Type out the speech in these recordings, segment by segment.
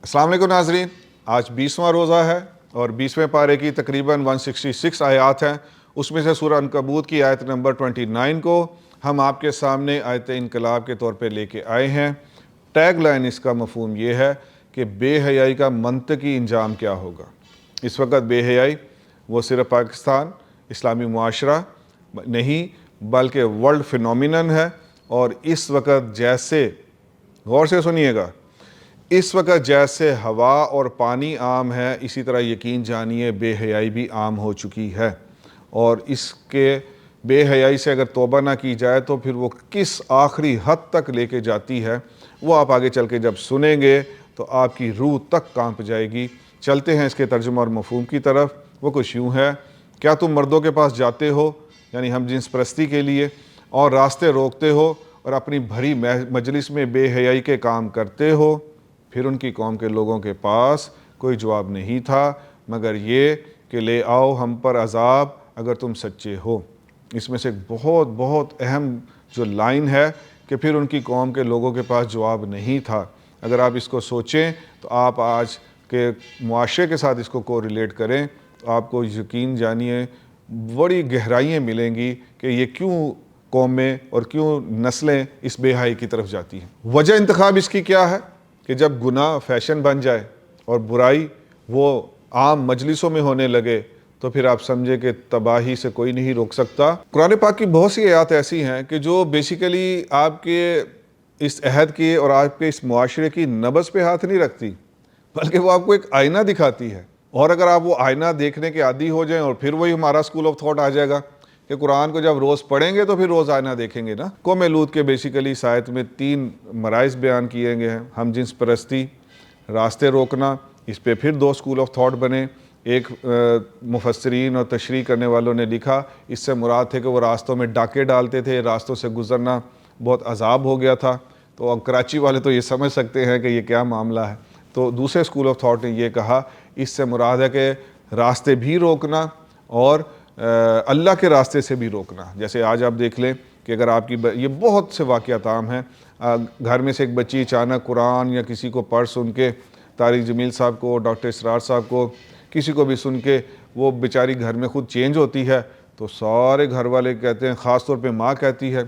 السلام علیکم ناظرین، آج 20واں روزہ ہے اور 20ویں پارے کی تقریباً 166 آیات ہیں۔ اس میں سے سورہ عنکبوت کی آیت نمبر 29 کو ہم آپ کے سامنے آیت انقلاب کے طور پہ لے کے آئے ہیں۔ ٹیگ لائن اس کا مفہوم یہ ہے کہ بے حیائی کا منطقی انجام کیا ہوگا۔ اس وقت بے حیائی وہ صرف پاکستان اسلامی معاشرہ نہیں بلکہ ورلڈ فینومینن ہے، اور اس وقت جیسے، غور سے سنیے گا، اس وقت جیسے ہوا اور پانی عام ہے، اسی طرح یقین جانیے بے حیائی بھی عام ہو چکی ہے، اور اس کے بے حیائی سے اگر توبہ نہ کی جائے تو پھر وہ کس آخری حد تک لے کے جاتی ہے وہ آپ آگے چل کے جب سنیں گے تو آپ کی روح تک کانپ جائے گی۔ چلتے ہیں اس کے ترجمہ اور مفہوم کی طرف۔ وہ کچھ یوں ہے: کیا تم مردوں کے پاس جاتے ہو، یعنی ہم جنس پرستی کے لیے، اور راستے روکتے ہو اور اپنی بھری مجلس میں بے حیائی کے کام کرتے ہو؟ پھر ان کی قوم کے لوگوں کے پاس کوئی جواب نہیں تھا مگر یہ کہ لے آؤ ہم پر عذاب اگر تم سچے ہو۔ اس میں سے ایک بہت بہت اہم جو لائن ہے کہ پھر ان کی قوم کے لوگوں کے پاس جواب نہیں تھا۔ اگر آپ اس کو سوچیں تو آپ آج کے معاشرے کے ساتھ اس کو ریلیٹ کریں تو آپ کو یقین جانیے بڑی گہرائیاں ملیں گی کہ یہ کیوں قومیں اور کیوں نسلیں اس بے حیائی کی طرف جاتی ہیں۔ وجہ انتخاب اس کی کیا ہے کہ جب گناہ فیشن بن جائے اور برائی وہ عام مجلسوں میں ہونے لگے تو پھر آپ سمجھے کہ تباہی سے کوئی نہیں روک سکتا۔ قرآن پاک کی بہت سی آیات ایسی ہیں کہ جو بیسیکلی آپ کے اس عہد کی اور آپ کے اس معاشرے کی نبض پہ ہاتھ نہیں رکھتی بلکہ وہ آپ کو ایک آئینہ دکھاتی ہے، اور اگر آپ وہ آئینہ دیکھنے کے عادی ہو جائیں اور پھر وہی ہمارا اسکول آف تھاٹ آ جائے گا کہ قرآن کو جب روز پڑھیں گے تو پھر روز آئینہ دیکھیں گے نا۔ قوم لوط کے بیسیکلی اس آیت میں 3 مرائض بیان کیے گئے ہیں: ہم جنس پرستی، راستے روکنا۔ اس پہ پھر 2 اسکول آف تھاٹ بنے۔ ایک مفسرین اور تشریح کرنے والوں نے لکھا اس سے مراد تھے کہ وہ راستوں میں ڈاکے ڈالتے تھے، راستوں سے گزرنا بہت عذاب ہو گیا تھا، تو اب کراچی والے تو یہ سمجھ سکتے ہیں کہ یہ کیا معاملہ ہے۔ تو دوسرے اسکول آف تھاٹ نے یہ کہا اس سے مراد ہے کہ راستے بھی روکنا اور اللہ کے راستے سے بھی روکنا۔ جیسے آج آپ دیکھ لیں کہ اگر آپ کی یہ بہت سے واقعات عام ہیں، گھر میں سے ایک بچی اچانک قرآن یا کسی کو پڑھ سن کے، طارق جمیل صاحب کو، ڈاکٹر اسرار صاحب کو، کسی کو بھی سن کے وہ بیچاری گھر میں خود چینج ہوتی ہے تو سارے گھر والے کہتے ہیں، خاص طور پہ ماں کہتی ہے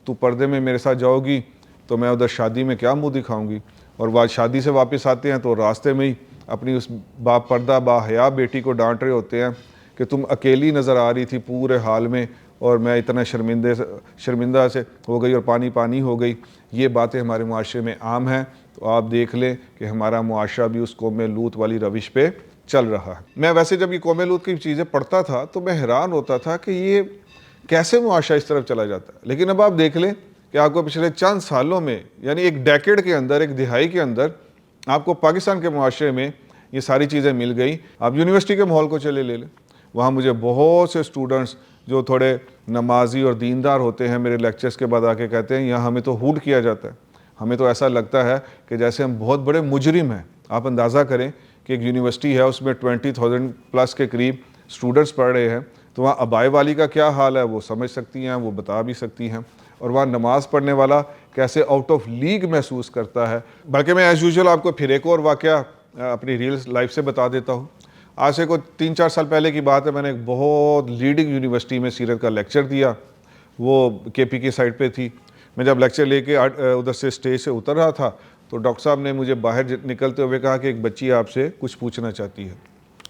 تو پردے میں میرے ساتھ جاؤ گی تو میں ادھر شادی میں کیا منہ دکھاؤں گی، اور وہ شادی سے واپس آتے ہیں تو راستے میں ہی اپنی اس با پردہ با حیا بیٹی کو ڈانٹ رہے ہوتے ہیں کہ تم اکیلی نظر آ رہی تھی پورے حال میں اور میں اتنا شرمندہ سے ہو گئی اور پانی پانی ہو گئی۔ یہ باتیں ہمارے معاشرے میں عام ہیں، تو آپ دیکھ لیں کہ ہمارا معاشرہ بھی اس قوم لوط والی روش پہ چل رہا ہے۔ میں ویسے جب یہ قوم لوط کی چیزیں پڑھتا تھا تو میں حیران ہوتا تھا کہ یہ کیسے معاشرہ اس طرف چلا جاتا ہے، لیکن اب آپ دیکھ لیں کہ آپ کو پچھلے چند سالوں میں، یعنی ایک ڈیکیڈ کے اندر، ایک دہائی کے اندر، آپ کو پاکستان کے معاشرے میں یہ ساری چیزیں مل گئی۔ آپ یونیورسٹی کے ماحول کو چلے لے لیں، وہاں مجھے بہت سے اسٹوڈنٹس جو تھوڑے نمازی اور دیندار ہوتے ہیں میرے لیکچرز کے بعد آ کے کہتے ہیں یہاں ہمیں تو ہوڈ کیا جاتا ہے، ہمیں تو ایسا لگتا ہے کہ جیسے ہم بہت بڑے مجرم ہیں۔ آپ اندازہ کریں کہ ایک یونیورسٹی ہے، اس میں 20,000 پلس کے قریب اسٹوڈنٹس پڑھ رہے ہیں، تو وہاں ابائی والی کا کیا حال ہے وہ سمجھ سکتی ہیں، وہ بتا بھی سکتی ہیں، اور وہاں نماز پڑھنے والا کیسے آؤٹ آف لیگ محسوس کرتا ہے۔ بلکہ میں ایز یوزول آپ کو پھر ایک اور واقعہ اپنی ریل لائف سے بتا دیتا ہوں۔ آج سے کوئی 3-4 سال پہلے کی بات ہے، میں نے ایک بہت لیڈنگ یونیورسٹی میں سیرت کا لیکچر دیا، وہ KP کی سائٹ پہ تھی۔ میں جب لیکچر لے کے ادھر سے اسٹیج سے اتر رہا تھا تو ڈاکٹر صاحب نے مجھے باہر نکلتے ہوئے کہا کہ ایک بچی آپ سے کچھ پوچھنا چاہتی ہے۔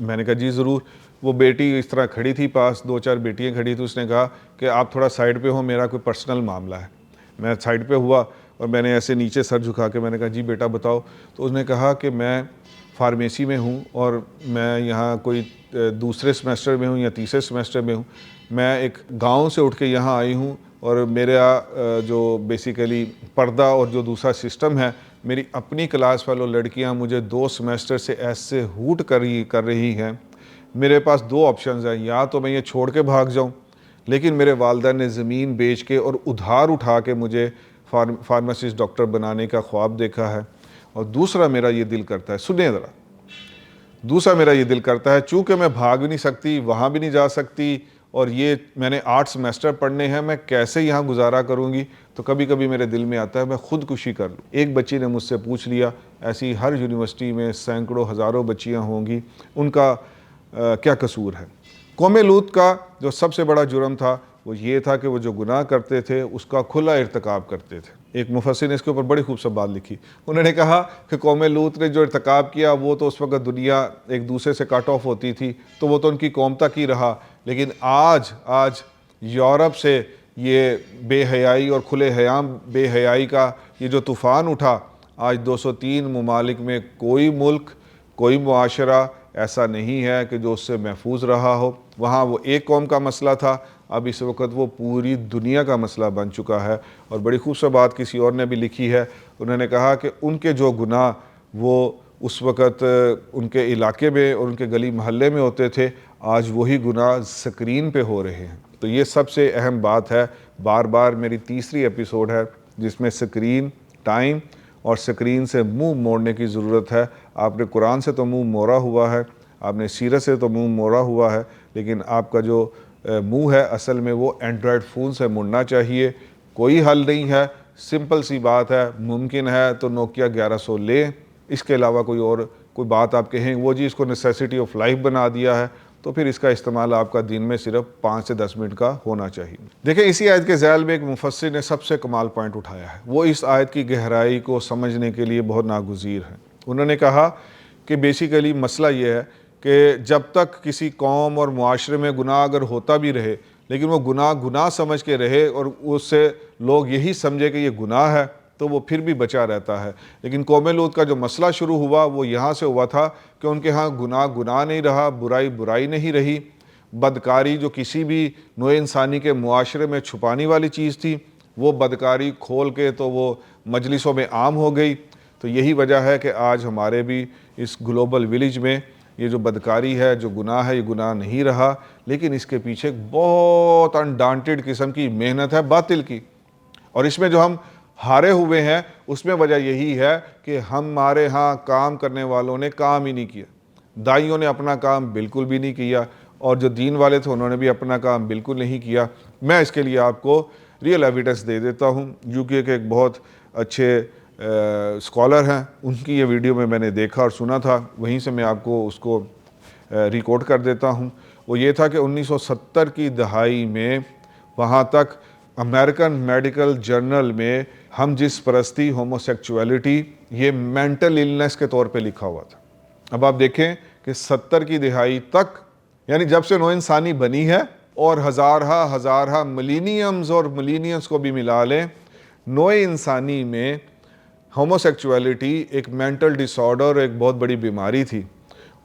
میں نے کہا جی ضرور۔ وہ بیٹی اس طرح کھڑی تھی، پاس 2-4 بیٹیاں کھڑی تھیں، اس نے کہا کہ آپ تھوڑا سائڈ پہ ہو، میرا کوئی پرسنل معاملہ ہے۔ میں سائڈ پہ ہوا اور میں نے ایسے نیچے سر جھکا کے میں نے کہا جی بیٹا بتاؤ۔ تو اس نے کہا کہ میں فارمیسی میں ہوں اور میں یہاں کوئی دوسرے سمیسٹر میں ہوں یا تیسرے سمیسٹر میں ہوں، میں ایک گاؤں سے اٹھ کے یہاں آئی ہوں، اور میرا جو بیسیکلی پردہ اور جو دوسرا سسٹم ہے، میری اپنی کلاس فیلو لڑکیاں مجھے 2 سمیسٹر سے ایسے ہوٹ کر رہی ہیں، میرے پاس 2 آپشنز ہیں، یا تو میں یہ چھوڑ کے بھاگ جاؤں، لیکن میرے والدہ نے زمین بیچ کے اور ادھار اٹھا کے مجھے فارماسسٹ ڈاکٹر بنانے کا خواب دیکھا ہے، اور دوسرا میرا یہ دل کرتا ہے، سنیں ذرا، دوسرا میرا یہ دل کرتا ہے چونکہ میں بھاگ بھی نہیں سکتی، وہاں بھی نہیں جا سکتی، اور یہ میں نے 8 سیمیسٹر پڑھنے ہیں، میں کیسے یہاں گزارا کروں گی، تو کبھی کبھی میرے دل میں آتا ہے میں خودکشی کر لوں۔ ایک بچی نے مجھ سے پوچھ لیا، ایسی ہر یونیورسٹی میں سینکڑوں ہزاروں بچیاں ہوں گی، ان کا کیا قصور ہے؟ قوم لوط کا جو سب سے بڑا جرم تھا وہ یہ تھا کہ وہ جو گناہ کرتے تھے اس کا کھلا ارتکاب کرتے تھے۔ ایک مفسر نے اس کے اوپر بڑی خوبصورت بات لکھی، انہوں نے کہا کہ قوم لوط نے جو ارتکاب کیا وہ تو اس وقت دنیا ایک دوسرے سے کٹ آف ہوتی تھی تو وہ تو ان کی قوم تک ہی رہا، لیکن آج یورپ سے یہ بے حیائی اور کھلے عام بے حیائی کا یہ جو طوفان اٹھا، آج 203 ممالک میں کوئی ملک، کوئی معاشرہ ایسا نہیں ہے کہ جو اس سے محفوظ رہا ہو۔ وہاں وہ ایک قوم کا مسئلہ تھا، اب اس وقت وہ پوری دنیا کا مسئلہ بن چکا ہے۔ اور بڑی خوبصورت بات کسی اور نے بھی لکھی ہے، انہوں نے کہا کہ ان کے جو گناہ وہ اس وقت ان کے علاقے میں اور ان کے گلی محلے میں ہوتے تھے، آج وہی گناہ سکرین پہ ہو رہے ہیں۔ تو یہ سب سے اہم بات ہے، بار بار میری تیسری ایپیسوڈ ہے جس میں سکرین ٹائم اور سکرین سے منہ موڑنے کی ضرورت ہے۔ آپ نے قرآن سے تو منہ موڑا ہوا ہے، آپ نے سیرت سے تو منہ موڑا ہوا ہے، لیکن آپ کا جو منہ ہے اصل میں وہ اینڈرائڈ فون سے مڑنا چاہیے۔ کوئی حل نہیں ہے، سمپل سی بات ہے، ممکن ہے تو نوکیا 1100 لیں، اس کے علاوہ کوئی بات آپ کہیں وہ جی اس کو نیسیسٹی آف لائف بنا دیا ہے، تو پھر اس کا استعمال آپ کا دن میں صرف 5 سے 10 منٹ کا ہونا چاہیے۔ دیکھیں اسی آیت کے ذیل میں ایک مفسر نے سب سے کمال پوائنٹ اٹھایا ہے، وہ اس آیت کی گہرائی کو سمجھنے کے لیے بہت ناگزیر ہے۔ انہوں نے کہا کہ بیسیکلی مسئلہ یہ ہے کہ جب تک کسی قوم اور معاشرے میں گناہ اگر ہوتا بھی رہے، لیکن وہ گناہ سمجھ کے رہے اور اس سے لوگ یہی سمجھے کہ یہ گناہ ہے، تو وہ پھر بھی بچا رہتا ہے۔ لیکن قوم لوط کا جو مسئلہ شروع ہوا وہ یہاں سے ہوا تھا کہ ان کے ہاں گناہ نہیں رہا، برائی نہیں رہی، بدکاری جو کسی بھی نوع انسانی کے معاشرے میں چھپانی والی چیز تھی، وہ بدکاری کھول کے تو وہ مجلسوں میں عام ہو گئی۔ تو یہی وجہ ہے کہ آج ہمارے بھی اس گلوبل ویلیج میں یہ جو بدکاری ہے، جو گناہ ہے، یہ گناہ نہیں رہا، لیکن اس کے پیچھے ایک بہت انڈانٹیڈ قسم کی محنت ہے باطل کی، اور اس میں جو ہم ہارے ہوئے ہیں اس میں وجہ یہی ہے کہ ہمارے ہاں کام کرنے والوں نے کام ہی نہیں کیا، دائیوں نے اپنا کام بالکل بھی نہیں کیا، اور جو دین والے تھے انہوں نے بھی اپنا کام بالکل نہیں کیا۔ میں اس کے لیے آپ کو ریئل ایویڈنس دے دیتا ہوں، یوکے کے ایک بہت اچھے اسکالر ہیں، ان کی یہ ویڈیو میں نے دیکھا اور سنا تھا، وہیں سے میں آپ کو اس کو ریکارڈ کر دیتا ہوں۔ وہ یہ تھا کہ 1970 کی دہائی میں وہاں تک امریکن میڈیکل جرنل میں ہم جس پرستی، ہوموسیکچویلٹی، یہ مینٹل النس کے طور پہ لکھا ہوا تھا۔ اب آپ دیکھیں کہ 70 کی دہائی تک، یعنی جب سے نو انسانی بنی ہے اور ہزارہ ملینیمز اور ملینیمز کو بھی ملا لیں، نو انسانی میں ہوموسیکچویلٹی ایک مینٹل ڈس آرڈر، ایک بہت بڑی بیماری تھی۔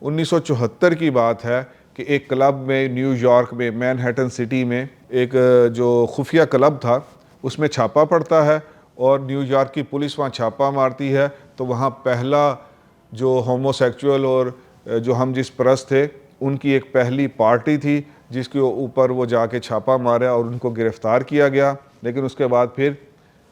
1974 کی بات ہے کہ ایک کلب میں نیو یارک میں مین-ہیٹن سٹی میں ایک جو خفیہ کلب تھا اس میں چھاپا پڑتا ہے، اور نیو یارک کی پولیس وہاں چھاپا مارتی ہے، تو وہاں پہلا جو ہوموسیکچول اور جو ہم جس پرست تھے ان کی ایک پہلی پارٹی تھی جس کے اوپر وہ جا کے چھاپا مارا اور ان کو گرفتار کیا گیا۔ لیکن اس کے بعد پھر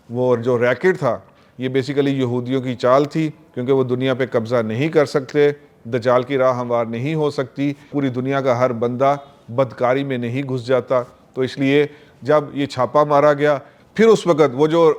وہ جو ریکٹ تھا یہ بیسیکلی یہودیوں کی چال تھی، کیونکہ وہ دنیا پہ قبضہ نہیں کر سکتے، دجال کی راہ ہموار نہیں ہو سکتی، پوری دنیا کا ہر بندہ بدکاری میں نہیں گھس جاتا، تو اس لیے جب یہ چھاپا مارا گیا، پھر اس وقت وہ جو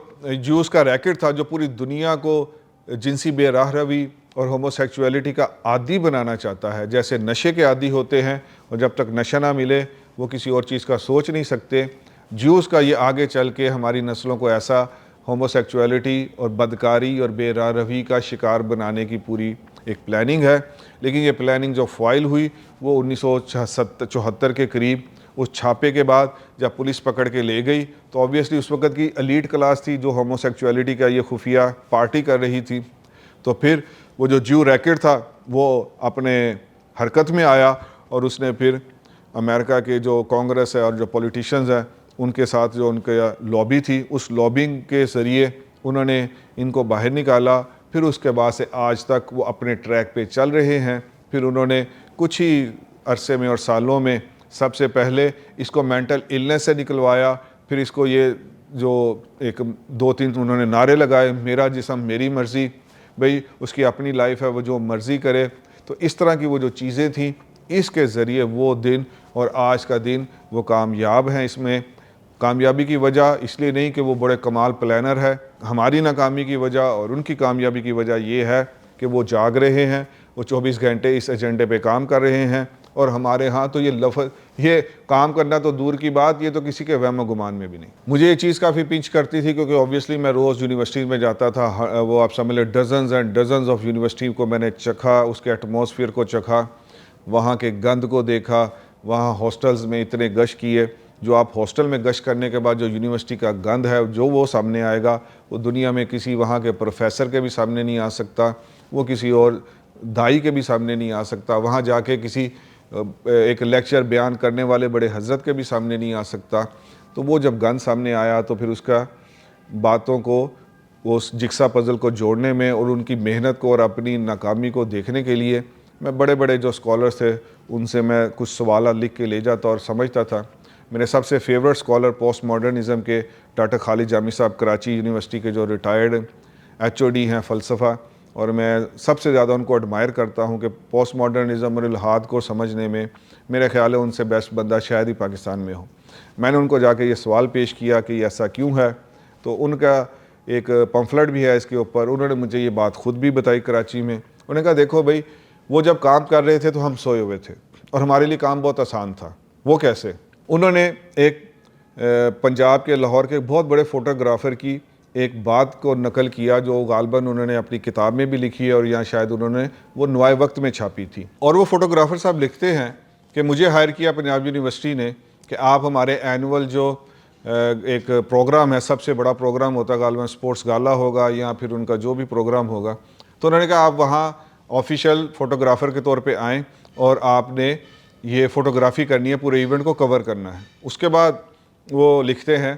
جوز کا ریکٹ تھا جو پوری دنیا کو جنسی بے راہ روی اور ہوموسیکچویلٹی کا عادی بنانا چاہتا ہے، جیسے نشے کے عادی ہوتے ہیں اور جب تک نشہ نہ ملے وہ کسی اور چیز کا سوچ نہیں سکتے، جیوز کا یہ آگے چل کے ہماری نسلوں کو ایسا ہوموسیکچویلٹی اور بدکاری اور بے راہ روی کا شکار بنانے کی پوری ایک پلاننگ ہے۔ لیکن یہ پلاننگ جو فائل ہوئی وہ 1974 کے قریب، اس چھاپے کے بعد جب پولیس پکڑ کے لے گئی تو آبویسلی اس وقت کی ایلیٹ کلاس تھی جو ہوموسیکچویلٹی کا یہ خفیہ پارٹی کر رہی تھی، تو پھر وہ جو جیو ریکٹ تھا وہ اپنے حرکت میں آیا، اور اس نے پھر امریکہ کے جو کانگریس ہے اور جو پولیٹیشنز ہیں ان کے ساتھ جو ان کا لابی تھی، اس لابنگ کے ذریعے انہوں نے ان کو باہر نکالا۔ پھر اس کے بعد سے آج تک وہ اپنے ٹریک پہ چل رہے ہیں۔ پھر انہوں نے کچھ ہی عرصے میں اور سالوں میں سب سے پہلے اس کو مینٹل النس سے نکلوایا، پھر اس کو یہ جو ایک 2-3 انہوں نے نعرے لگائے، میرا جسم میری مرضی، بھئی اس کی اپنی لائف ہے، وہ جو مرضی کرے۔ تو اس طرح کی وہ جو چیزیں تھیں، اس کے ذریعے وہ دن اور آج کا دن وہ کامیاب ہیں۔ اس میں کامیابی کی وجہ اس لیے نہیں کہ وہ بڑے کمال پلانر ہے، ہماری ناکامی کی وجہ اور ان کی کامیابی کی وجہ یہ ہے کہ وہ جاگ رہے ہیں، وہ 24 گھنٹے اس ایجنڈے پہ کام کر رہے ہیں، اور ہمارے ہاں تو یہ کام کرنا تو دور کی بات، یہ تو کسی کے وہم و گمان میں بھی نہیں۔ مجھے یہ چیز کافی پنچ کرتی تھی کیونکہ اوبیسلی میں روز یونیورسٹی میں جاتا تھا، وہ آپ سمجھ لیں dozens and dozens of university کو میں نے چکھا، اس کے ایٹماسفیئر کو چکھا، وہاں کے گند کو دیکھا، وہاں ہاسٹلز میں اتنے گشت کیے۔ جو آپ ہاسٹل میں گشت کرنے کے بعد جو یونیورسٹی کا گند ہے جو وہ سامنے آئے گا، وہ دنیا میں کسی وہاں کے پروفیسر کے بھی سامنے نہیں آ سکتا، وہ کسی اور دائی کے بھی سامنے نہیں آ سکتا، وہاں جا کے کسی ایک لیکچر بیان کرنے والے بڑے حضرت کے بھی سامنے نہیں آ سکتا۔ تو وہ جب گند سامنے آیا تو پھر اس کا باتوں کو، اس جگسا پزل کو جوڑنے میں اور ان کی محنت کو اور اپنی ناکامی کو دیکھنے کے لیے میں بڑے بڑے جو اسکالرس تھے ان سے میں کچھ سوالات لکھ کے لے جاتا اور سمجھتا تھا۔ میرے سب سے فیورٹ اسکالر پوسٹ ماڈرنزم کے ڈاکٹر خالد جامی صاحب، کراچی یونیورسٹی کے جو ریٹائرڈ ایچ او ڈی ہیں فلسفہ، اور میں سب سے زیادہ ان کو ایڈمائر کرتا ہوں کہ پوسٹ ماڈرنزم اور الحاد کو سمجھنے میں میرے خیال ہے ان سے بیسٹ بندہ شاید ہی پاکستان میں ہو۔ میں نے ان کو جا کے یہ سوال پیش کیا کہ یہ ایسا کیوں ہے، تو ان کا ایک پمفلٹ بھی ہے اس کے اوپر، انہوں نے مجھے یہ بات خود بھی بتائی کراچی میں۔ انہوں نے کہا دیکھو بھائی، وہ جب کام کر رہے تھے تو ہم سوئے ہوئے تھے اور ہمارے لیے کام بہت آسان تھا۔ وہ کیسے؟ انہوں نے ایک پنجاب کے لاہور کے بہت بڑے فوٹوگرافر کی ایک بات کو نقل کیا جو غالباً انہوں نے اپنی کتاب میں بھی لکھی ہے اور یا شاید انہوں نے وہ نوائے وقت میں چھاپی تھی۔ اور وہ فوٹوگرافر صاحب لکھتے ہیں کہ مجھے ہائر کیا پنجاب یونیورسٹی نے کہ آپ ہمارے اینول جو ایک پروگرام ہے، سب سے بڑا پروگرام ہوتا ہے غالباً سپورٹس گالا ہوگا یا پھر ان کا جو بھی پروگرام ہوگا، تو انہوں نے کہا آپ وہاں آفیشیل فوٹوگرافر کے طور پہ آئیں اور آپ نے یہ فوٹوگرافی کرنی ہے، پورے ایونٹ کو کور کرنا ہے۔ اس کے بعد وہ لکھتے ہیں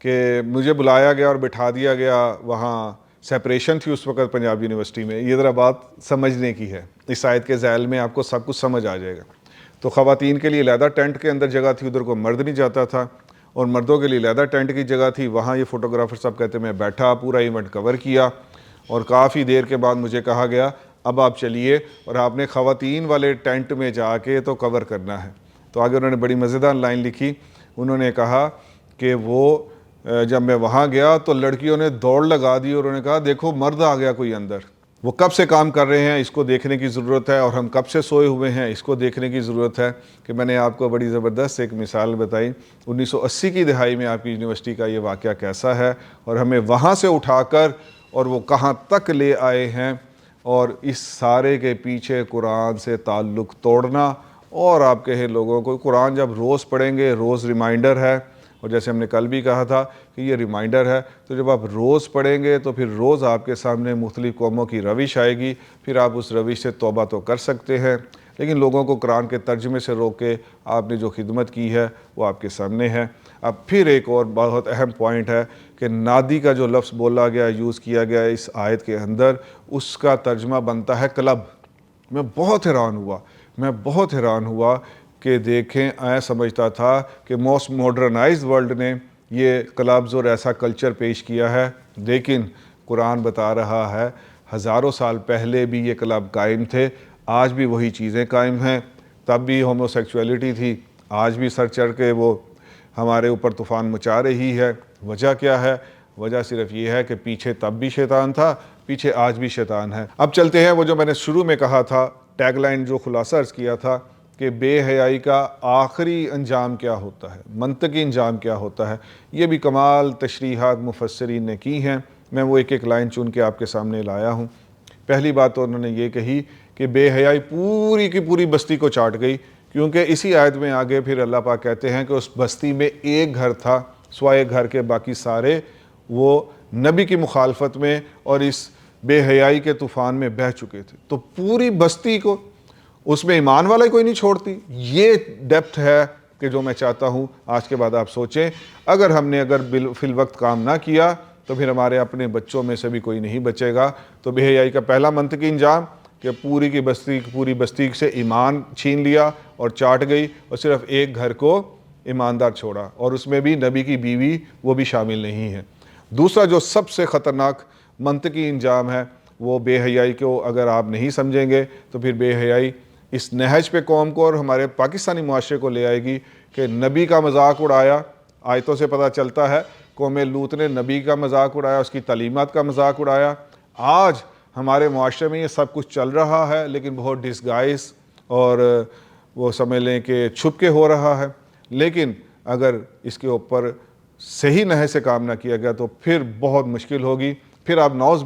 کہ مجھے بلایا گیا اور بٹھا دیا گیا، وہاں سیپریشن تھی اس وقت پنجاب یونیورسٹی میں۔ یہ ذرا بات سمجھنے کی ہے، اس آیت کے ذیل میں آپ کو سب کچھ سمجھ آ جائے گا۔ تو خواتین کے لیے علیحدہ ٹینٹ کے اندر جگہ تھی، ادھر کو مرد نہیں جاتا تھا، اور مردوں کے لیے علیحدہ ٹینٹ کی جگہ تھی۔ وہاں یہ فوٹوگرافر صاحب کہتے ہیں میں بیٹھا، پورا ایونٹ کور کیا، اور کافی دیر کے بعد مجھے کہا گیا اب آپ چلیے اور آپ نے خواتین والے ٹینٹ میں جا کے تو کور کرنا ہے۔ تو آگے انہوں نے بڑی مزیدار لائن لکھی، انہوں نے کہا کہ وہ جب میں وہاں گیا تو لڑکیوں نے دوڑ لگا دی اور انہوں نے کہا دیکھو مرد آ گیا کوئی اندر، وہ کب سے کام کر رہے ہیں اس کو دیکھنے کی ضرورت ہے، اور ہم کب سے سوئے ہوئے ہیں اس کو دیکھنے کی ضرورت ہے۔ کہ میں نے آپ کو بڑی زبردست ایک مثال بتائی 1980 کی دہائی میں آپ کی یونیورسٹی کا یہ واقعہ کیسا ہے، اور ہمیں وہاں سے اٹھا کر اور وہ کہاں تک لے آئے ہیں، اور اس سارے کے پیچھے قرآن سے تعلق توڑنا۔ اور آپ کہیں لوگوں کو قرآن جب روز پڑھیں گے، روز ریمائنڈر ہے، اور جیسے ہم نے کل بھی کہا تھا کہ یہ ریمائنڈر ہے، تو جب آپ روز پڑھیں گے تو پھر روز آپ کے سامنے مختلف قوموں کی روش آئے گی، پھر آپ اس روش سے توبہ تو کر سکتے ہیں، لیکن لوگوں کو قرآن کے ترجمے سے روک کے آپ نے جو خدمت کی ہے وہ آپ کے سامنے ہے۔ اب پھر ایک اور بہت اہم پوائنٹ ہے کہ نادی کا جو لفظ بولا گیا، یوز کیا گیا اس آیت کے اندر، اس کا ترجمہ بنتا ہے کلب۔ میں بہت حیران ہوا کہ دیکھیں، میں سمجھتا تھا کہ موسٹ ماڈرنائزڈ ورلڈ نے یہ کلبز اور ایسا کلچر پیش کیا ہے، لیکن قرآن بتا رہا ہے ہزاروں سال پہلے بھی یہ کلب قائم تھے، آج بھی وہی چیزیں قائم ہیں۔ تب بھی ہومو سیکچولیٹی تھی، آج بھی سر چڑھ کے وہ ہمارے اوپر طوفان مچا رہی ہے۔ وجہ کیا ہے؟ وجہ صرف یہ ہے کہ پیچھے تب بھی شیطان تھا، پیچھے آج بھی شیطان ہے۔ اب چلتے ہیں وہ جو میں نے شروع میں کہا تھا، ٹیگ لائن جو خلاصہ عرض کیا تھا کہ بے حیائی کا آخری انجام کیا ہوتا ہے، منطقی انجام کیا ہوتا ہے۔ یہ بھی کمال تشریحات مفسرین نے کی ہیں، میں وہ ایک ایک لائن چن کے آپ کے سامنے لایا ہوں۔ پہلی بات تو انہوں نے یہ کہی کہ بے حیائی پوری کی پوری بستی کو چاٹ گئی، کیونکہ اسی آیت میں آگے پھر اللہ پاک کہتے ہیں کہ اس بستی میں ایک گھر تھا، سوائے گھر کے باقی سارے وہ نبی کی مخالفت میں اور اس بے حیائی کے طوفان میں بہہ چکے تھے۔ تو پوری بستی کو اس میں ایمان والا ہی کوئی نہیں چھوڑتی۔ یہ ڈیپتھ ہے کہ جو میں چاہتا ہوں آج کے بعد آپ سوچیں، اگر ہم نے فی الوقت کام نہ کیا تو پھر ہمارے اپنے بچوں میں سے بھی کوئی نہیں بچے گا۔ تو بے حیائی کا پہلا منطقی انجام کہ پوری بستی سے ایمان چھین لیا اور چاٹ گئی، اور صرف ایک گھر کو ایماندار چھوڑا، اور اس میں بھی نبی کی بیوی وہ بھی شامل نہیں ہے۔ دوسرا جو سب سے خطرناک منطقی انجام ہے وہ بے حیائی کو اگر آپ نہیں سمجھیں گے تو پھر بے حیائی اس نہج پہ قوم کو اور ہمارے پاکستانی معاشرے کو لے آئے گی کہ نبی کا مذاق اڑایا. آیتوں سے پتہ چلتا ہے قوم لوط نے نبی کا مذاق اڑایا, اس کی تعلیمات کا مذاق اڑایا. آج ہمارے معاشرے میں یہ سب کچھ چل رہا ہے لیکن بہت ڈسگائز اور وہ سمجھ لیں کہ چھپ کے ہو رہا ہے. لیکن اگر اس کے اوپر صحیح نہج سے کام نہ کیا گیا تو پھر بہت مشکل ہوگی. پھر آپ نعوذ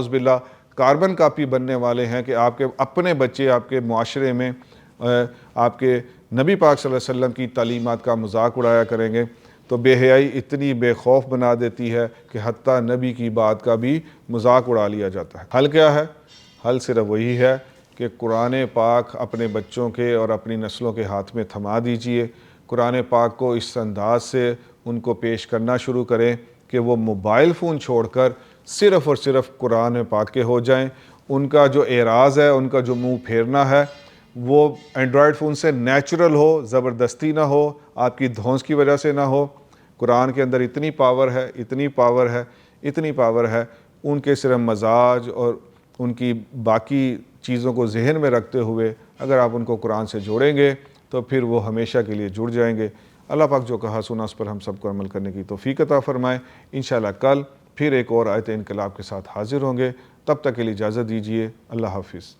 باللہ کاربن کاپی بننے والے ہیں کہ آپ کے اپنے بچے آپ کے معاشرے میں آپ کے نبی پاک صلی اللہ علیہ وسلم کی تعلیمات کا مذاق اڑایا کریں گے. تو بے حیائی اتنی بے خوف بنا دیتی ہے کہ حتیٰ نبی کی بات کا بھی مذاق اڑا لیا جاتا ہے. حل کیا ہے؟ حل صرف وہی ہے کہ قرآن پاک اپنے بچوں کے اور اپنی نسلوں کے ہاتھ میں تھما دیجئے. قرآن پاک کو اس انداز سے ان کو پیش کرنا شروع کریں کہ وہ موبائل فون چھوڑ کر صرف اور صرف قرآن پاک کے ہو جائیں. ان کا جو اعراض ہے, ان کا جو منہ پھیرنا ہے, وہ اینڈرائڈ فون سے نیچرل ہو, زبردستی نہ ہو, آپ کی دھونس کی وجہ سے نہ ہو. قرآن کے اندر اتنی پاور ہے, اتنی پاور ہے, اتنی پاور ہے. ان کے صرف مزاج اور ان کی باقی چیزوں کو ذہن میں رکھتے ہوئے اگر آپ ان کو قرآن سے جوڑیں گے تو پھر وہ ہمیشہ کے لیے جڑ جائیں گے. اللہ پاک جو کہا سنا اس پر ہم سب کو عمل کرنے کی توفیق عطا فرمائے. انشاءاللہ کل پھر ایک اور آیت انقلاب کے ساتھ حاضر ہوں گے. تب تک کے لیے اجازت دیجیے. اللہ حافظ.